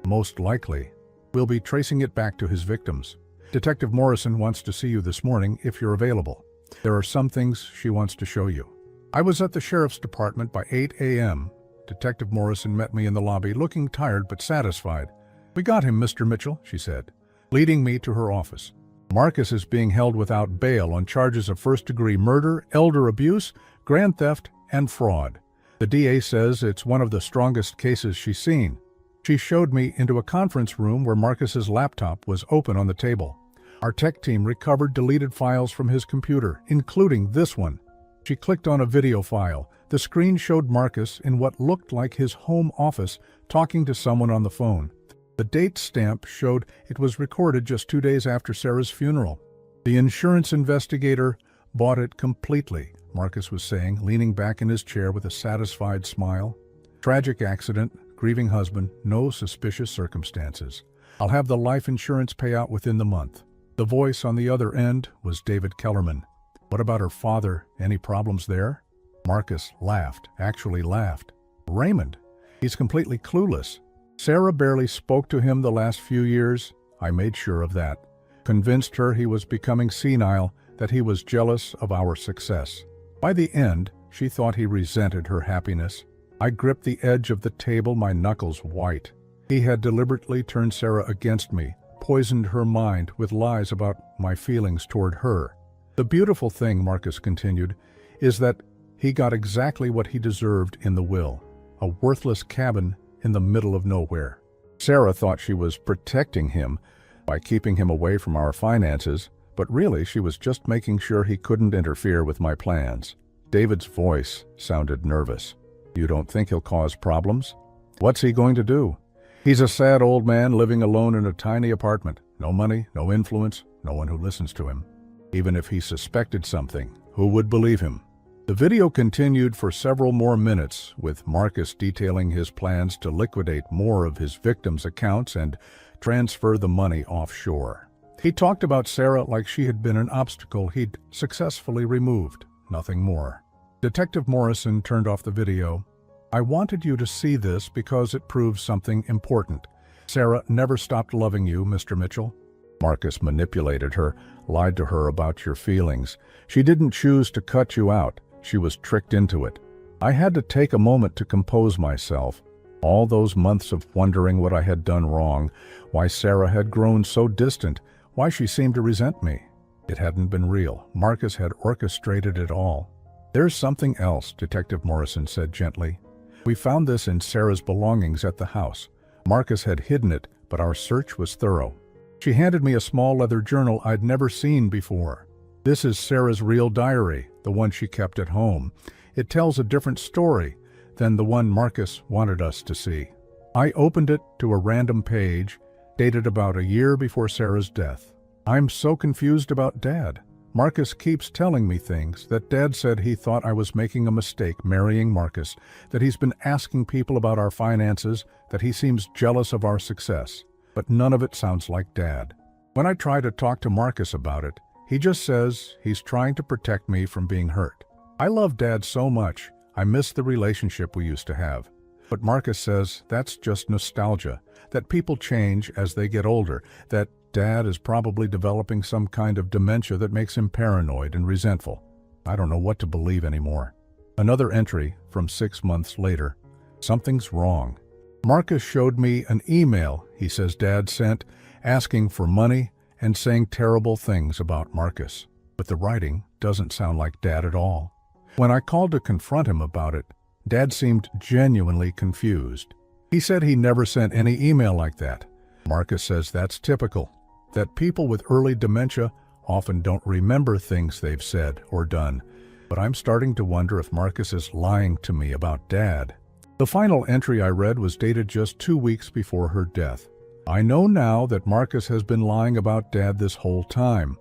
Most likely. We'll be tracing it back to his victims. Detective Morrison wants to see you this morning if you're available. There are some things she wants to show you." I was at the sheriff's department by 8 a.m. Detective Morrison met me in the lobby, looking tired but satisfied. "We got him, Mr. Mitchell," she said, leading me to her office. "Marcus is being held without bail on charges of first-degree murder, elder abuse, grand theft, and fraud. The DA says it's one of the strongest cases she's seen." She showed me into a conference room where Marcus's laptop was open on the table. Our tech team recovered deleted files from his computer, including this one. She clicked on a video file. The screen showed Marcus in what looked like his home office talking to someone on the phone. The date stamp showed it was recorded just 2 days after Sarah's funeral. "The insurance investigator bought it completely," Marcus was saying, leaning back in his chair with a satisfied smile. "Tragic accident, grieving husband, no suspicious circumstances. I'll have the life insurance payout within the month." The voice on the other end was David Kellerman. "What about her father? Any problems there?" Marcus laughed, actually laughed. "Raymond? He's completely clueless. Sarah barely spoke to him the last few years. I made sure of that. Convinced her he was becoming senile, that he was jealous of our success. By the end, she thought he resented her happiness. I gripped the edge of the table, my knuckles white. He had deliberately turned Sarah against me, poisoned her mind with lies about my feelings toward her. The beautiful thing," Marcus continued, "is that he got exactly what he deserved in the will. A worthless cabin in the middle of nowhere. Sarah thought she was protecting him by keeping him away from our finances, but really she was just making sure he couldn't interfere with my plans." David's voice sounded nervous. "You don't think he'll cause problems?" "What's he going to do? He's a sad old man living alone in a tiny apartment. No money, no influence, no one who listens to him. Even if he suspected something, who would believe him?" The video continued for several more minutes, with Marcus detailing his plans to liquidate more of his victims' accounts and transfer the money offshore. He talked about Sarah like she had been an obstacle he'd successfully removed, nothing more. Detective Morrison turned off the video. "I wanted you to see this because it proves something important. Sarah never stopped loving you, Mr. Mitchell. Marcus manipulated her, lied to her about your feelings. She didn't choose to cut you out. She was tricked into it. I had to take a moment to compose myself. All those months of wondering what I had done wrong, why Sarah had grown so distant, why she seemed to resent me. It hadn't been real. Marcus had orchestrated it all." "There's something else," Detective Morrison said gently. "We found this in Sarah's belongings at the house. Marcus had hidden it, but our search was thorough. She handed me a small leather journal I'd never seen before. This is Sarah's real diary, the one she kept at home. It tells a different story than the one Marcus wanted us to see." I opened it to a random page, dated about a year before Sarah's death. "I'm so confused about Dad. Marcus keeps telling me things, that Dad said he thought I was making a mistake marrying Marcus, that he's been asking people about our finances, that he seems jealous of our success. But none of it sounds like Dad. When I try to talk to Marcus about it, he just says he's trying to protect me from being hurt. I love Dad so much. I miss the relationship we used to have. But Marcus says that's just nostalgia, that people change as they get older, that Dad is probably developing some kind of dementia that makes him paranoid and resentful. I don't know what to believe anymore." Another entry from 6 months later. "Something's wrong. Marcus showed me an email he says Dad sent, asking for money and saying terrible things about Marcus. But the writing doesn't sound like Dad at all. When I called to confront him about it, Dad seemed genuinely confused. He said he never sent any email like that. Marcus says that's typical, that people with early dementia often don't remember things they've said or done. But I'm starting to wonder if Marcus is lying to me about Dad." The final entry I read was dated just 2 weeks before her death. "I know now that Marcus has been lying about Dad this whole time.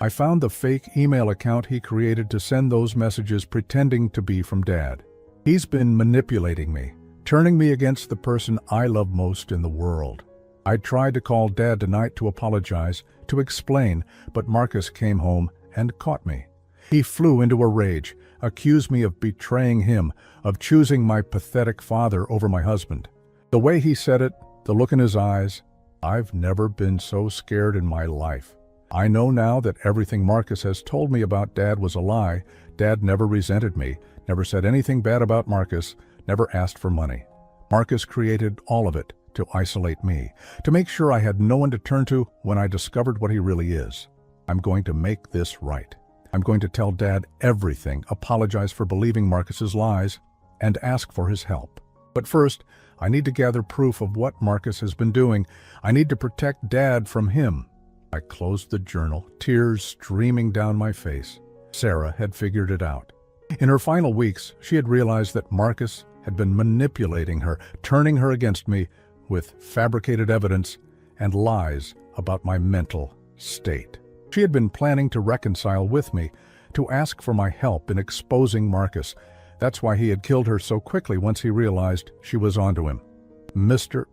I found the fake email account he created to send those messages pretending to be from Dad. He's been manipulating me, turning me against the person I love most in the world. I tried to call Dad tonight to apologize, to explain, but Marcus came home and caught me. He flew into a rage, accused me of betraying him, of choosing my pathetic father over my husband. The way he said it, the look in his eyes, I've never been so scared in my life. I know now that everything Marcus has told me about Dad was a lie. Dad never resented me, never said anything bad about Marcus, never asked for money. Marcus created all of it to isolate me, to make sure I had no one to turn to when I discovered what he really is. I'm going to make this right. I'm going to tell Dad everything, apologize for believing Marcus's lies, and ask for his help. But first, I need to gather proof of what Marcus has been doing. I need to protect Dad from him. I closed the journal, tears streaming down my face. Sarah had figured it out. In her final weeks, she had realized that Marcus had been manipulating her, turning her against me with fabricated evidence and lies about my mental state. She had been planning to reconcile with me, to ask for my help in exposing Marcus. That's why he had killed her so quickly once he realized she was onto him. Mr.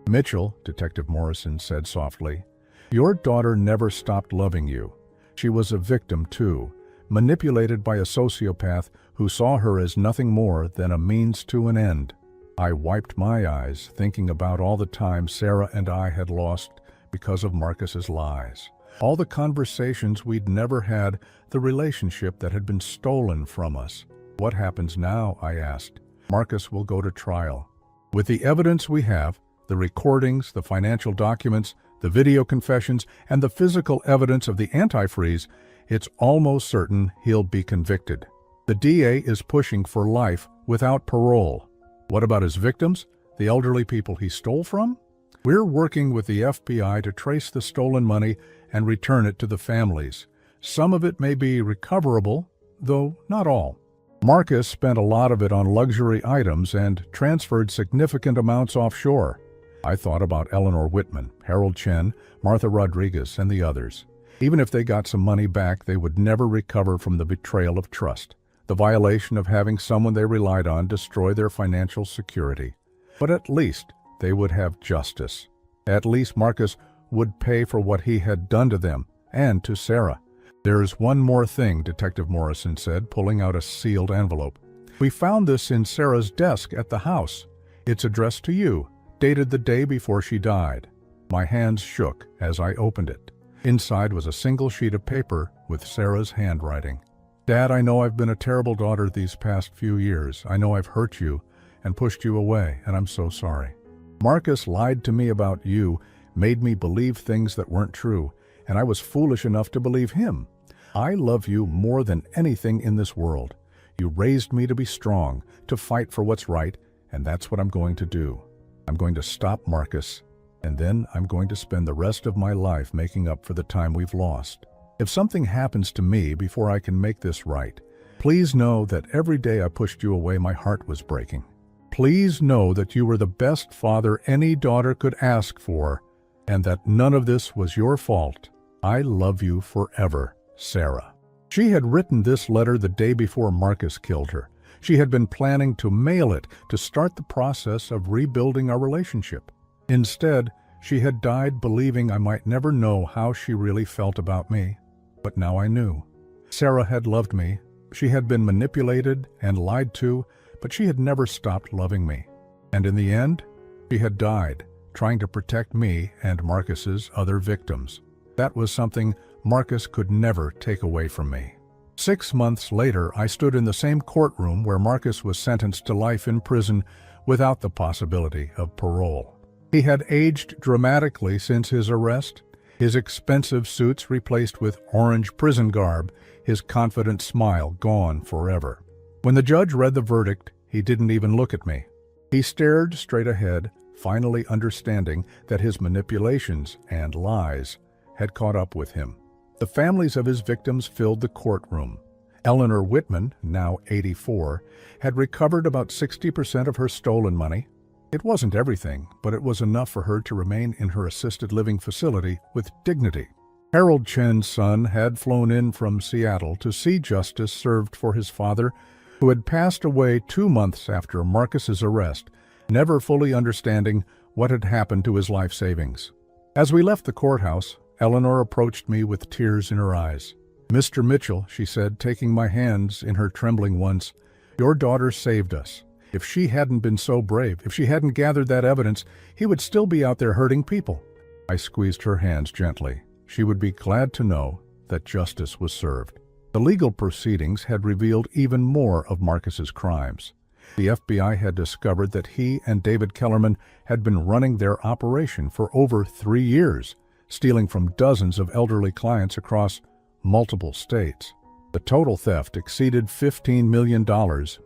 Mitchell, Detective Morrison said softly, your daughter never stopped loving you. She was a victim, too, manipulated by a sociopath who saw her as nothing more than a means to an end. I wiped my eyes, thinking about all the time Sarah and I had lost because of Marcus's lies. All the conversations we'd never had, the relationship that had been stolen from us. What happens now? I asked. Marcus will go to trial. With the evidence we have, the recordings, the financial documents, the video confessions, and the physical evidence of the antifreeze, it's almost certain he'll be convicted. The DA is pushing for life without parole. What about his victims, the elderly people he stole from? We're working with the FBI to trace the stolen money and return it to the families. Some of it may be recoverable, though not all. Marcus spent a lot of it on luxury items and transferred significant amounts offshore. I thought about Eleanor Whitman, Harold Chen, Martha Rodriguez, and the others. Even if they got some money back, they would never recover from the betrayal of trust, the violation of having someone they relied on destroy their financial security. But at least they would have justice. At least Marcus would pay for what he had done to them and to Sarah. There's one more thing, Detective Morrison said, pulling out a sealed envelope. We found this in Sarah's desk at the house. It's addressed to you, dated the day before she died. My hands shook as I opened it. Inside was a single sheet of paper with Sarah's handwriting. Dad, I know I've been a terrible daughter these past few years. I know I've hurt you and pushed you away, and I'm so sorry. Marcus lied to me about you, made me believe things that weren't true, and I was foolish enough to believe him. I love you more than anything in this world. You raised me to be strong, to fight for what's right, and that's what I'm going to do. I'm going to stop Marcus, and then I'm going to spend the rest of my life making up for the time we've lost. If something happens to me before I can make this right, please know that every day I pushed you away, my heart was breaking. Please know that you were the best father any daughter could ask for, and that none of this was your fault. I love you forever, Sarah. She had written this letter the day before Marcus killed her. She had been planning to mail it to start the process of rebuilding our relationship. Instead, she had died believing I might never know how she really felt about me. But now I knew. Sarah had loved me. She had been manipulated and lied to, but she had never stopped loving me. And in the end, she had died, trying to protect me and Marcus's other victims. That was something Marcus could never take away from me. 6 months later, I stood in the same courtroom where Marcus was sentenced to life in prison without the possibility of parole. He had aged dramatically since his arrest, his expensive suits replaced with orange prison garb, his confident smile gone forever. When the judge read the verdict, he didn't even look at me. He stared straight ahead, finally understanding that his manipulations and lies had caught up with him. The families of his victims filled the courtroom. Eleanor Whitman, now 84, had recovered about 60% of her stolen money. It wasn't everything, but it was enough for her to remain in her assisted living facility with dignity. Harold Chen's son had flown in from Seattle to see justice served for his father, who had passed away 2 months after Marcus's arrest, never fully understanding what had happened to his life savings. As we left the courthouse, Eleanor approached me with tears in her eyes. "Mr. Mitchell," she said, taking my hands in her trembling ones, "your daughter saved us. If she hadn't been so brave, if she hadn't gathered that evidence, he would still be out there hurting people." I squeezed her hands gently. She would be glad to know that justice was served. The legal proceedings had revealed even more of Marcus's crimes. The FBI had discovered that he and David Kellerman had been running their operation for over 3 years, stealing from dozens of elderly clients across multiple states. The total theft exceeded $15 million,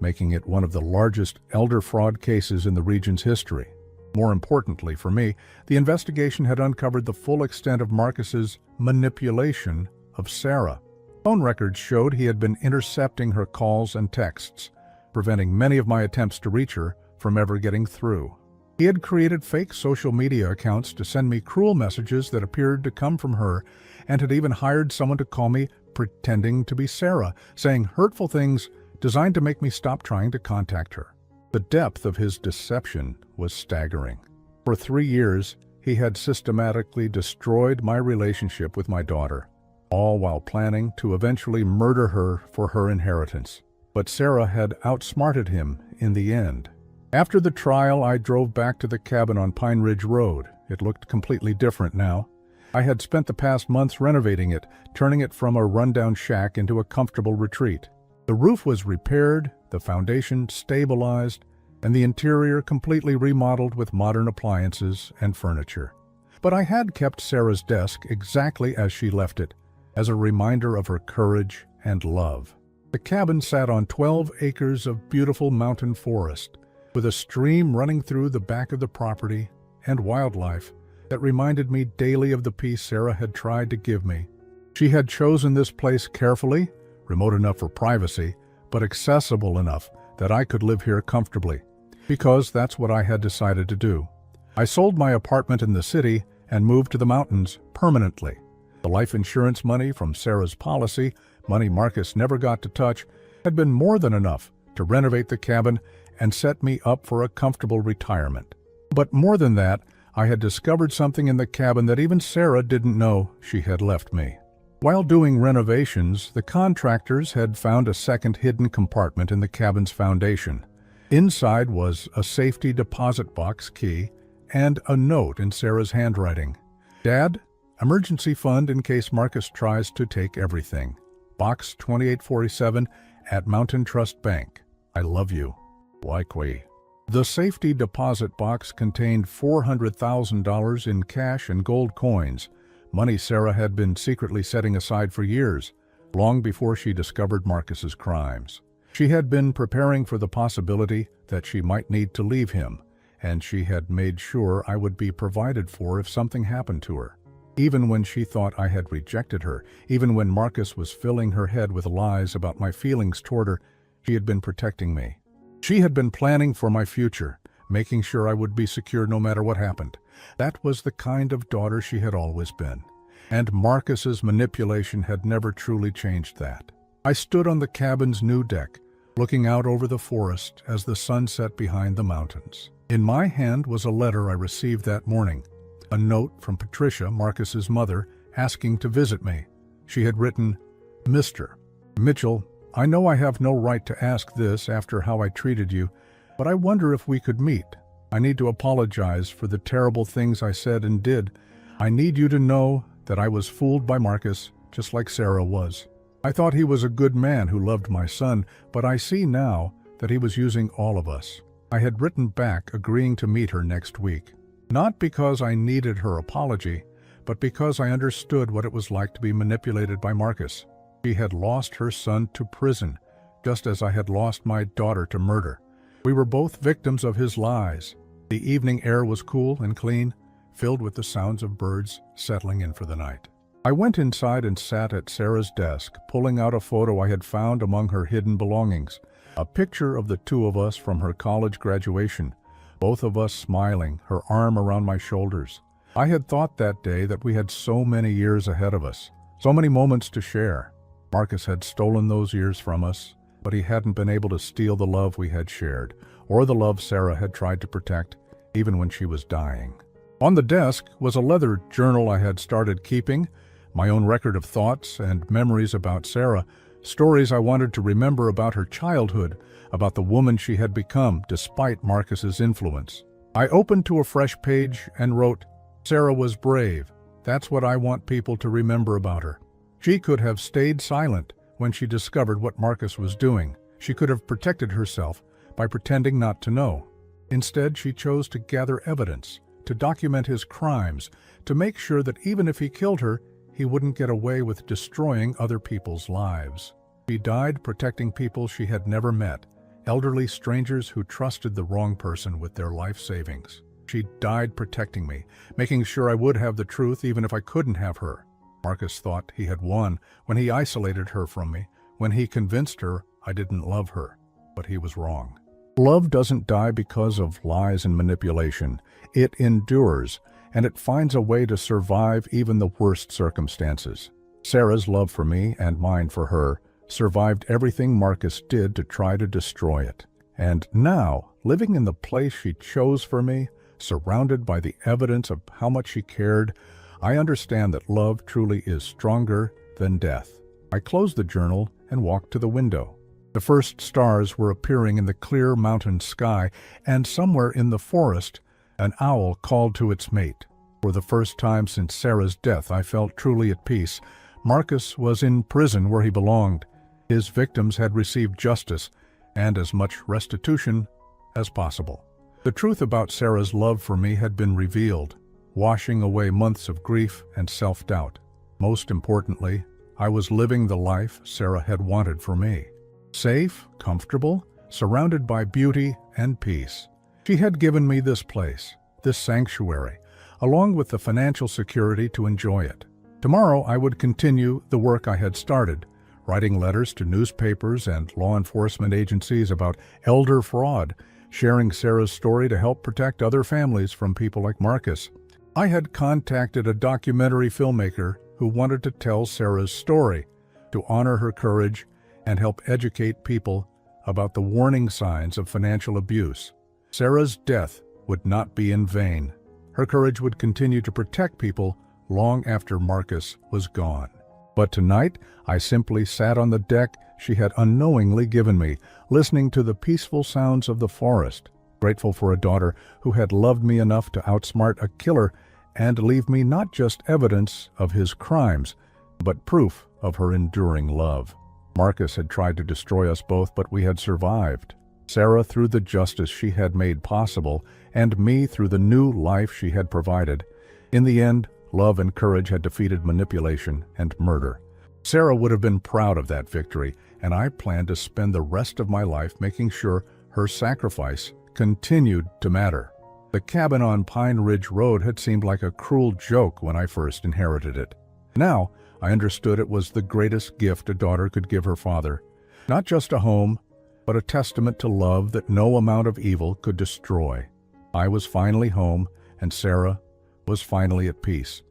making it one of the largest elder fraud cases in the region's history. More importantly for me, the investigation had uncovered the full extent of Marcus's manipulation of Sarah. Phone records showed he had been intercepting her calls and texts, preventing many of my attempts to reach her from ever getting through. He had created fake social media accounts to send me cruel messages that appeared to come from her, and had even hired someone to call me pretending to be Sarah, saying hurtful things designed to make me stop trying to contact her. The depth of his deception was staggering. For 3 years, he had systematically destroyed my relationship with my daughter, all while planning to eventually murder her for her inheritance. But Sarah had outsmarted him in the end. After the trial, I drove back to the cabin on Pine Ridge Road. It looked completely different now. I had spent the past months renovating it, turning it from a rundown shack into a comfortable retreat. The roof was repaired, the foundation stabilized, and the interior completely remodeled with modern appliances and furniture. But I had kept Sarah's desk exactly as she left it, as a reminder of her courage and love. The cabin sat on 12 acres of beautiful mountain forest, with a stream running through the back of the property and wildlife that reminded me daily of the peace Sarah had tried to give me. She had chosen this place carefully, remote enough for privacy, but accessible enough that I could live here comfortably, because that's what I had decided to do. I sold my apartment in the city and moved to the mountains permanently. The life insurance money from Sarah's policy, money Marcus never got to touch, had been more than enough to renovate the cabin and set me up for a comfortable retirement. But more than that, I had discovered something in the cabin that even Sarah didn't know she had left me. While doing renovations, the contractors had found a second hidden compartment in the cabin's foundation. Inside was a safety deposit box key and a note in Sarah's handwriting. "Dad, emergency fund in case Marcus tries to take everything. Box 2847 at Mountain Trust Bank. I love you. Likely." The safety deposit box contained $400,000 in cash and gold coins, money Sarah had been secretly setting aside for years, long before she discovered Marcus's crimes. She had been preparing for the possibility that she might need to leave him, and she had made sure I would be provided for if something happened to her. Even when she thought I had rejected her, even when Marcus was filling her head with lies about my feelings toward her, she had been protecting me. She had been planning for my future, making sure I would be secure no matter what happened. That was the kind of daughter she had always been, and Marcus's manipulation had never truly changed that. I stood on the cabin's new deck, looking out over the forest as the sun set behind the mountains. In my hand was a letter I received that morning, a note from Patricia, Marcus's mother, asking to visit me. She had written, "Mr. Mitchell, I know I have no right to ask this after how I treated you, but I wonder if we could meet. I need to apologize for the terrible things I said and did. I need you to know that I was fooled by Marcus, just like Sarah was. I thought he was a good man who loved my son, but I see now that he was using all of us." I had written back agreeing to meet her next week, not because I needed her apology, but because I understood what it was like to be manipulated by Marcus. She had lost her son to prison, just as I had lost my daughter to murder. We were both victims of his lies. The evening air was cool and clean, filled with the sounds of birds settling in for the night. I went inside and sat at Sarah's desk, pulling out a photo I had found among her hidden belongings, a picture of the two of us from her college graduation, both of us smiling, her arm around my shoulders. I had thought that day that we had so many years ahead of us, so many moments to share. Marcus had stolen those years from us, but he hadn't been able to steal the love we had shared, or the love Sarah had tried to protect, even when she was dying. On the desk was a leather journal I had started keeping, my own record of thoughts and memories about Sarah, stories I wanted to remember about her childhood, about the woman she had become despite Marcus's influence. I opened to a fresh page and wrote, "Sarah was brave. That's what I want people to remember about her. She could have stayed silent when she discovered what Marcus was doing. She could have protected herself by pretending not to know. Instead, she chose to gather evidence, to document his crimes, to make sure that even if he killed her, he wouldn't get away with destroying other people's lives. She died protecting people she had never met, elderly strangers who trusted the wrong person with their life savings. She died protecting me, making sure I would have the truth even if I couldn't have her. Marcus thought he had won when he isolated her from me, when he convinced her I didn't love her. But he was wrong. Love doesn't die because of lies and manipulation. It endures, and it finds a way to survive even the worst circumstances. Sarah's love for me and mine for her survived everything Marcus did to try to destroy it. And now, living in the place she chose for me, surrounded by the evidence of how much she cared, I understand that love truly is stronger than death. I closed the journal and walked to the window. The first stars were appearing in the clear mountain sky, and somewhere in the forest, an owl called to its mate. For the first time since Sarah's death, I felt truly at peace. Marcus was in prison where he belonged. His victims had received justice and as much restitution as possible. The truth about Sarah's love for me had been revealed, washing away months of grief and self-doubt. Most importantly, I was living the life Sarah had wanted for me. Safe, comfortable, surrounded by beauty and peace. She had given me this place, this sanctuary, along with the financial security to enjoy it. Tomorrow I would continue the work I had started, writing letters to newspapers and law enforcement agencies about elder fraud, sharing Sarah's story to help protect other families from people like Marcus. I had contacted a documentary filmmaker who wanted to tell Sarah's story, to honor her courage and help educate people about the warning signs of financial abuse. Sarah's death would not be in vain. Her courage would continue to protect people long after Marcus was gone. But tonight, I simply sat on the deck she had unknowingly given me, listening to the peaceful sounds of the forest, grateful for a daughter who had loved me enough to outsmart a killer and leave me not just evidence of his crimes, but proof of her enduring love. Marcus had tried to destroy us both, but we had survived. Sarah through the justice she had made possible, and me through the new life she had provided. In the end, love and courage had defeated manipulation and murder. Sarah would have been proud of that victory, and I planned to spend the rest of my life making sure her sacrifice continued to matter. The cabin on Pine Ridge Road had seemed like a cruel joke when I first inherited it. Now, I understood it was the greatest gift a daughter could give her father. Not just a home, but a testament to love that no amount of evil could destroy. I was finally home, and Sarah was finally at peace.